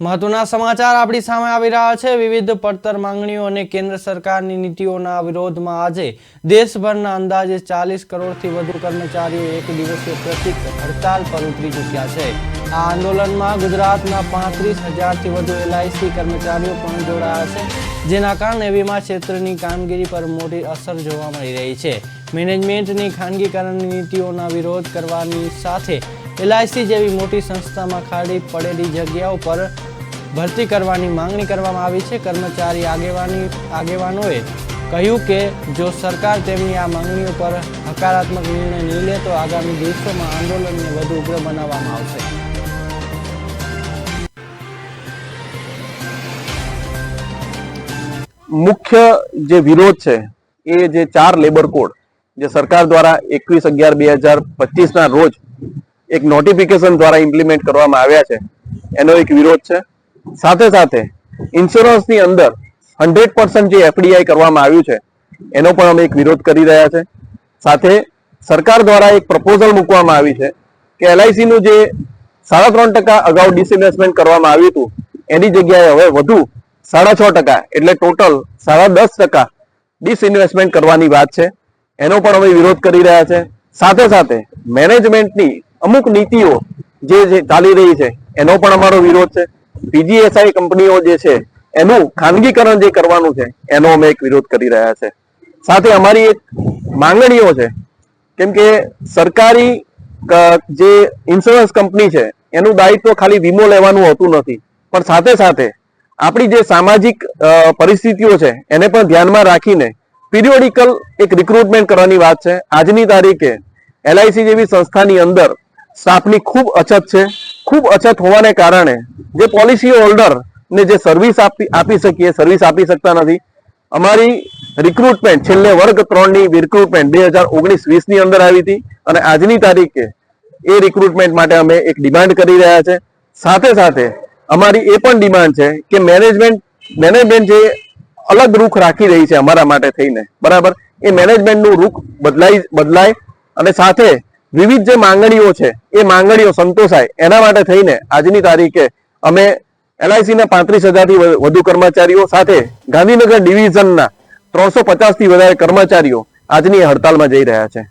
મહત્વના સમાચાર આપણી સામે આવી રહ્યા છે। વિવિધ પડતર માંગણીઓ અને કેન્દ્ર સરકારની નીતિઓના વિરોધમાં આજે દેશભરના અંદાજે 40 કરોડથી વધુ કર્મચારીઓ એક દિવસીય પ્રતિક હડતાલ પર ઉતરી ચૂક્યા છે। આ આંદોલનમાં ગુજરાતના 35,000થી વધુ એલઆઈસી કર્મચારીઓ પણ જોડાયા છે, જેના કારણે વીમા ક્ષેત્રની કામગીરી પર મોટી અસર જોવા મળી રહી છે। મેનેજમેન્ટની ખાનગીકરણની નીતિઓના વિરોધ કરવાની સાથે એલઆઈસી જેવી મોટી સંસ્થામાં ખાલી પડેલી જગ્યાઓ પર ભરતી કરવાની માંગણી કરવામાં આવી છે। કર્મચારી આગેવાનોએ કહ્યું કે જો સરકાર તેમની આ માંગણીઓ પર હકારાત્મક નિર્ણય નહીં લે તો આગામી દિવસોમાં આંદોલનને વધુ ઉગ્ર બનાવવામાં આવશે। મુખ્ય જે વિરોધ છે એ જે 4 લેબર કોડ જે સરકાર દ્વારા 21/11/2025 ના રોજ એક નોટિફિકેશન દ્વારા ઇમ્પ્લિમેન્ટ કરવામાં આવ્યા છે એનો એક વિરોધ છે। સાથે સાથે ઇન્સ્યોરન્સની અંદર 100% જે એફડીઆઈ કરવામાં આવ્યું છે એનો પણ અમે એક વિરોધ કરી રહ્યા છે। સાથે સરકાર દ્વારા એક પ્રપોઝલ મૂકવામાં આવી છે કે એલઆઈસી નું જે 3.5% અગાઉ ડિસઇન્વેસ્ટમેન્ટ કરવામાં આવ્યું હતું એની જગ્યાએ હવે વધુ 6.5% એટલે ટોટલ 10.5% ડિસઇન્વેસ્ટમેન્ટ કરવાની વાત છે, એનો પણ અમે વિરોધ કરી રહ્યા છે। સાથે સાથે મેનેજમેન્ટની અમુક નીતિઓ જે ચાલી રહી છે એનો પણ અમારો વિરોધ છે। પીજીએસઆઈ કંપનીઓ જે છે એનું ખાનગીકરણ જે કરવાનું છે એનો અમે એક વિરોધ કરી રહ્યા છે। સાથે અમારી એક માંગણીઓ છે, કેમ કે સરકારી જે ઇન્સ્યોરન્સ કંપની છે એનું દાયિત્વ ખાલી વીમો લેવાનું હોતું નથી, પણ સાથે સાથે આપણી જે સામાજિક પરિસ્થિતિઓ છે એને પણ ધ્યાનમાં રાખીને પીરિયોડિકલ એક રિક્રુટમેન્ટ કરવાની વાત છે। આજની તારીખે એલઆઈસી જેવી સંસ્થાની અંદર સ્ટાફની ખૂબ અછત છે। ખૂબ અછત હોવાને કારણે જે પોલિસી હોલ્ડર ને જે સર્વિસ આપી શકીએ સર્વિસ આપી શકતા નથી। અમારી રિક્રુટમેન્ટ છેલ્લે વર્ગ 3 ની રિક્રુટમેન્ટ 2019-20 ની અંદર આવી હતી અને આજની તારીખે એ રિક્રુટમેન્ટ માટે અમે એક ડિમાન્ડ કરી રહ્યા છે। સાથે સાથે અમારી એ પણ ડિમાન્ડ છે કે મેનેજમેન્ટ જે અલગ રૂખ રાખી રહી છે અમારા માટે થઈને, બરાબર, એ મેનેજમેન્ટનું રૂખ બદલાય અને સાથે વિવિધ જે માંગણીઓ છે એ માંગણીઓ સંતોષાય એના માટે થઈને આજની તારીખે અમે એલઆઈસી ના 35,000થી વધુ કર્મચારીઓ સાથે ગાંધીનગર ડિવિઝનના 350થી વધારે કર્મચારીઓ આજની હડતાલમાં જઈ રહ્યા છે।